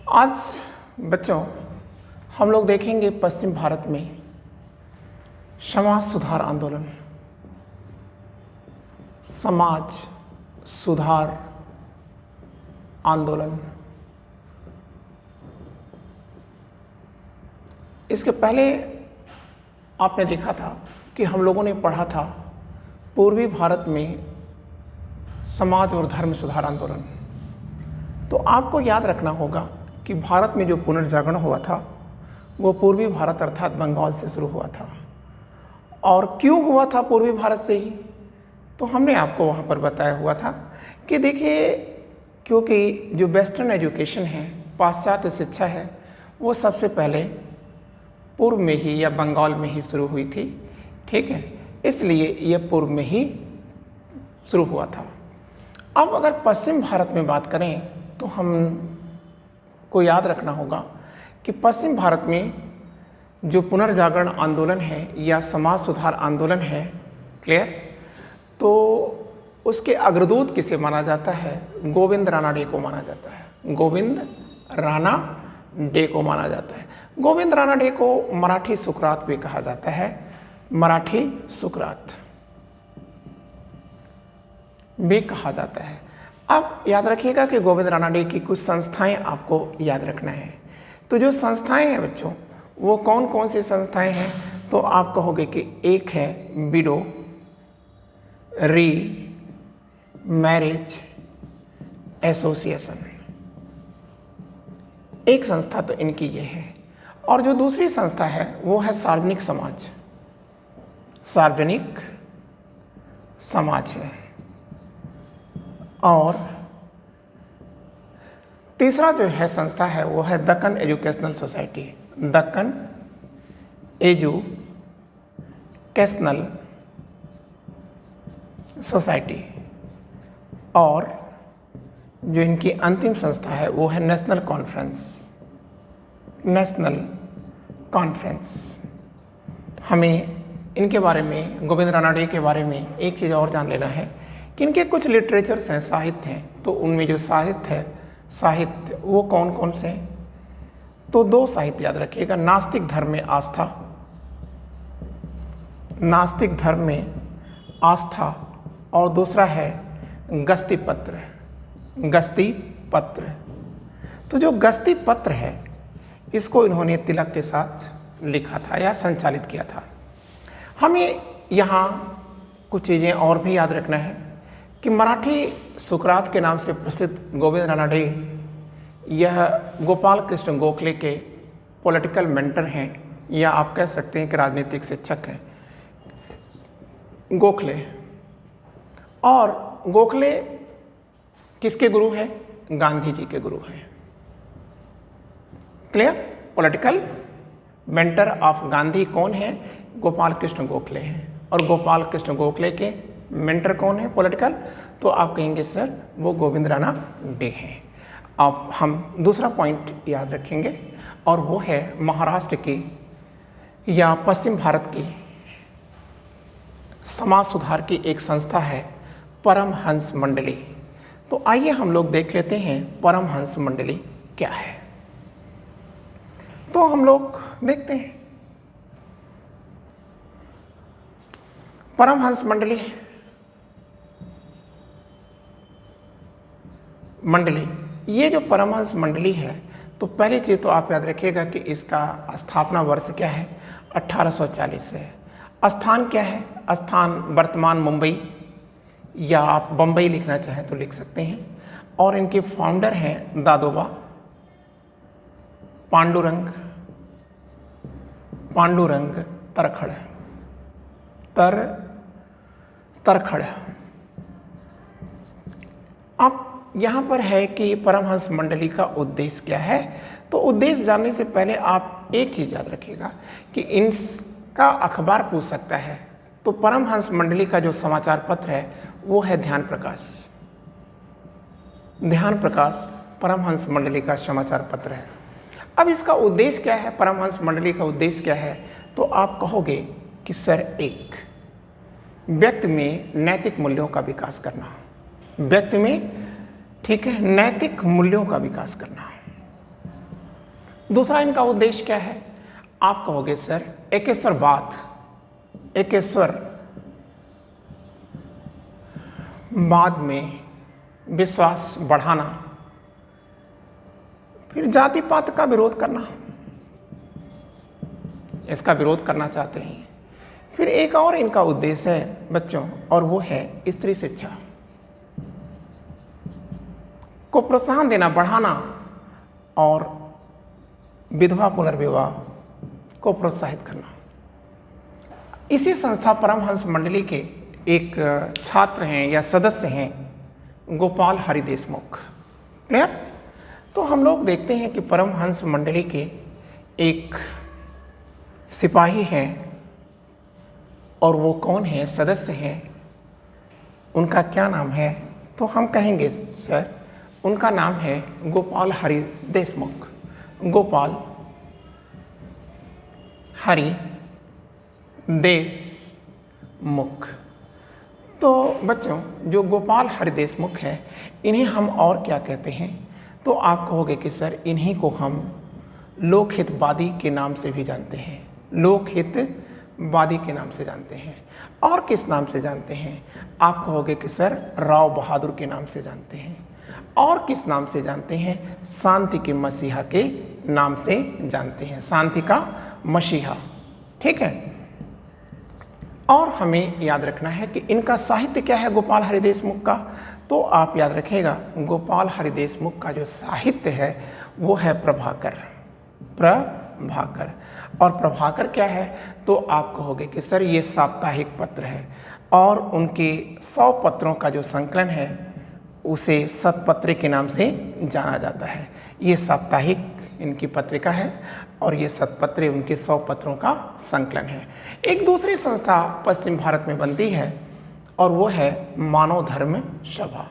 आज बच्चों हम लोग देखेंगे पश्चिम भारत में समाज सुधार आंदोलन, समाज सुधार आंदोलन। इसके पहले आपने देखा था कि हम लोगों ने पढ़ा था पूर्वी भारत में समाज और धर्म सुधार आंदोलन। तो आपको याद रखना होगा कि भारत में जो पुनर्जागरण हुआ था वो पूर्वी भारत अर्थात बंगाल से शुरू हुआ था। और क्यों हुआ था पूर्वी भारत से ही, तो हमने आपको वहाँ पर बताया हुआ था कि देखिए, क्योंकि जो वेस्टर्न एजुकेशन है, पाश्चात्य शिक्षा है, वो सबसे पहले पूर्व में ही या बंगाल में ही शुरू हुई थी। ठीक है, इसलिए यह पूर्व में ही शुरू हुआ था। अब अगर पश्चिम भारत में बात करें तो हम को याद रखना होगा कि पश्चिम भारत में जो पुनर्जागरण आंदोलन है या समाज सुधार आंदोलन है, क्लियर, तो उसके अग्रदूत किसे माना जाता है? गोविंद राणा डे को माना जाता है। गोविंद राणा डे को माना जाता है। गोविंद राणा डे को मराठी सुकरात भी कहा जाता है। मराठी सुकरात भी कहा जाता है। अब याद रखिएगा कि गोविंद राणा डे की कुछ संस्थाएं आपको याद रखना है। तो जो संस्थाएं हैं बच्चों, वो कौन कौन सी संस्थाएं हैं? तो आप कहोगे कि एक है विडो री मैरिज एसोसिएशन, एक संस्था तो इनकी ये है। और जो दूसरी संस्था है वो है सार्वजनिक समाज, सार्वजनिक समाज है। और तीसरा जो है संस्था है वो है Deccan educational society, Deccan educational society. और जो इनकी अंतिम संस्था है वो है नेशनल कॉन्फ्रेंस, नेशनल कॉन्फ्रेंस। हमें इनके बारे में, गोविंद राणा डे के बारे में एक चीज़ और जान लेना है कि इनके कुछ लिटरेचर्स हैं, साहित्य हैं। तो उनमें जो साहित्य है, साहित्य वो कौन कौन से हैं? तो दो साहित्य याद रखिएगा, नास्तिक धर्म में आस्था, नास्तिक धर्म में आस्था, और दूसरा है गस्ती पत्र, गस्ती पत्र। तो जो गस्ती पत्र है इसको इन्होंने तिलक के साथ लिखा था या संचालित किया था। हमें यहाँ कुछ चीज़ें और भी याद रखना है कि मराठी सुकरात के नाम से प्रसिद्ध गोविंद राणा डे, यह गोपाल कृष्ण गोखले के पॉलिटिकल मेंटर हैं, या आप कह सकते हैं कि राजनीतिक शिक्षक हैं गोखले। और गोखले किसके गुरु हैं? गांधी जी के गुरु हैं। Clear? Political mentor of Gandhi कौन है? गोपाल कृष्ण गोखले हैं। और गोपाल कृष्ण गोखले के मेंटर कौन है पॉलिटिकल? तो आप कहेंगे सर वो गोविंद राणा डे हैं। अब हम दूसरा पॉइंट याद रखेंगे और वो है महाराष्ट्र की या पश्चिम भारत की समाज सुधार की एक संस्था है परमहंस मंडली। तो आइए हम लोग देख लेते हैं परमहंस मंडली क्या है। तो हम लोग देखते हैं परमहंस मंडली ये जो परमहंस मंडली है, तो पहली चीज़ तो आप याद रखिएगा कि इसका स्थापना वर्ष क्या है? 1840 है। स्थान क्या है? स्थान वर्तमान मुंबई, या आप बम्बई लिखना चाहें तो लिख सकते हैं। और इनके फाउंडर हैं दादोबा पांडुरंग तरखड़। अब यहाँ पर है कि परमहंस मंडली का उद्देश्य क्या है। तो उद्देश्य जानने से पहले आप एक चीज़ याद रखिएगा कि इनका अखबार पूछ सकता है। तो परमहंस मंडली का जो समाचार पत्र है वो है ध्यान प्रकाश परमहंस मंडली का समाचार पत्र है। अब इसका उद्देश्य क्या है? परमहंस मंडली का उद्देश्य क्या है? तो आप कहोगे कि सर, एक व्यक्ति में नैतिक मूल्यों का विकास करना, व्यक्ति में, ठीक है, नैतिक मूल्यों का विकास करना। दूसरा इनका उद्देश्य क्या है? आप कहोगे सर एकेश्वरवाद, एकेश्वरवाद में विश्वास बढ़ाना, फिर जाति पात का विरोध करना, इसका विरोध करना चाहते हैं। फिर एक और इनका उद्देश्य है बच्चों, और वो है स्त्री शिक्षा को प्रोत्साहन देना, बढ़ाना और विधवा पुनर्विवाह को प्रोत्साहित करना। इसी संस्था परमहंस मंडली के एक छात्र हैं या सदस्य हैं गोपाल हरि देशमुख। क्लियर? तो हम लोग देखते हैं कि परमहंस मंडली के एक सिपाही हैं, और वो कौन है, सदस्य हैं, उनका क्या नाम है? तो हम कहेंगे सर उनका नाम है गोपाल हरि देशमुख। गोपाल हरि देशमुख। तो बच्चों जो गोपाल हरि देशमुख है, इन्हें हम और क्या कहते हैं? तो आप कहोगे कि सर इन्हीं को हम लोकहितवादी के नाम से भी जानते हैं, लोकहितवादी के नाम से जानते हैं। और किस नाम से जानते हैं? आप कहोगे कि सर राव बहादुर के नाम से जानते हैं। और किस नाम से जानते हैं? शांति के मसीहा के नाम से जानते हैं, शांति का मसीहा। ठीक है। और हमें याद रखना है कि इनका साहित्य क्या है गोपाल हरि देशमुख का? तो आप याद रखिएगा गोपाल हरि देशमुख का जो साहित्य है वो है प्रभाकर। और प्रभाकर क्या है? तो आप कहोगे कि सर ये साप्ताहिक पत्र है, और उनके 100 पत्रों का जो संकलन है उसे सतपत्री के नाम से जाना जाता है। ये साप्ताहिक इनकी पत्रिका है, और ये सतपत्री उनके 100 पत्रों का संकलन है। एक दूसरी संस्था पश्चिम भारत में बनती है, और वो है मानव धर्म सभा।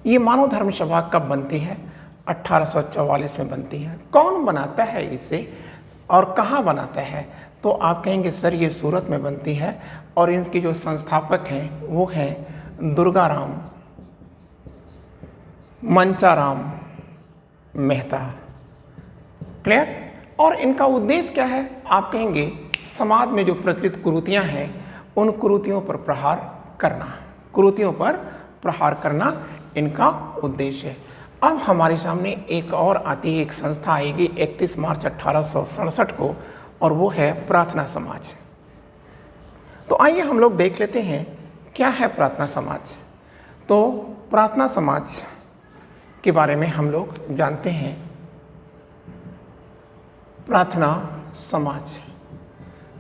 ये मानव धर्म सभा कब बनती है? 1844 में बनती है। कौन बनाता है इसे और कहाँ बनाता है? तो आप कहेंगे सर ये सूरत में बनती है, और इनके जो संस्थापक हैं वो हैं दुर्गाराम मंचाराम मेहता। क्लियर? और इनका उद्देश्य क्या है? आप कहेंगे समाज में जो प्रचलित कुरीतियाँ हैं उन कुरीतियों पर प्रहार करना, कुरीतियों पर प्रहार करना इनका उद्देश्य है। अब हमारे सामने एक और आती है, एक संस्था आएगी 31 मार्च 1867 को, और वो है प्रार्थना समाज। तो आइए हम लोग देख लेते हैं क्या है प्रार्थना समाज। तो प्रार्थना समाज के बारे में हम लोग जानते हैं। प्रार्थना समाज,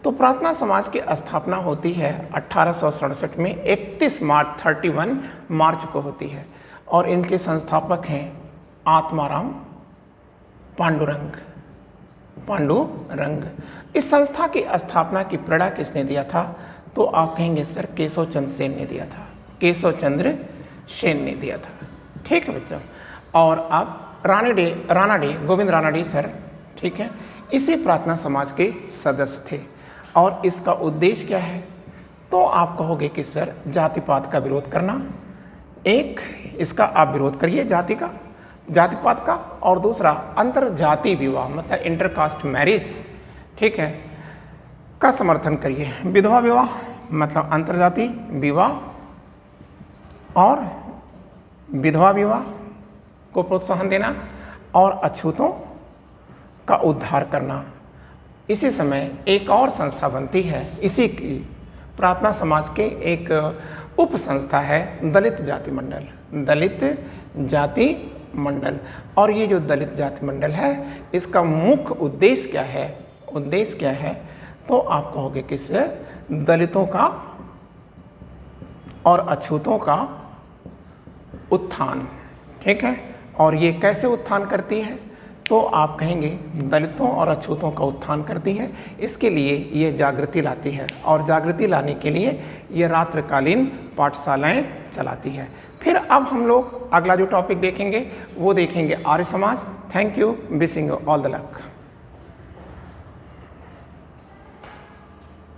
तो प्रार्थना समाज की स्थापना होती है 1867 में 31 मार्च को होती है, और इनके संस्थापक हैं आत्माराम पांडुरंग। इस संस्था की स्थापना की प्रेरणा किसने दिया था? तो आप कहेंगे सर केशव चंद्र सेन ने दिया था, केशव चंद्र सेन ने दिया था। ठीक है बच्चों। और आप रानाडे गोविंद रानाडे सर, ठीक है, इसी प्रार्थना समाज के सदस्य थे। और इसका उद्देश्य क्या है? तो आप कहोगे कि सर जाति पात का विरोध करना, एक इसका आप विरोध करिए जाति पात का, और दूसरा अंतर जाति विवाह मतलब इंटरकास्ट मैरिज, ठीक है, का समर्थन करिए। विधवा विवाह मतलब अंतरजाति विवाह, और विधवा विवाह को प्रोत्साहन देना, और अछूतों का उद्धार करना। इसी समय एक और संस्था बनती है, इसी की प्रार्थना समाज के एक उप संस्था है दलित जाति मंडल। और ये जो दलित जाति मंडल है इसका मुख्य उद्देश्य क्या है? तो आप कहोगे कि इससे दलितों का और अछूतों का उत्थान। ठीक है। और ये कैसे उत्थान करती है? तो आप कहेंगे दलितों और अछूतों का उत्थान करती है। इसके लिए ये जागृति लाती है, और जागृति लाने के लिए ये रात्रिकालीन पाठशालाएं चलाती है। फिर अब हम लोग अगला जो टॉपिक देखेंगे वो देखेंगे Arya Samaj. Thank you, wishing you all the luck.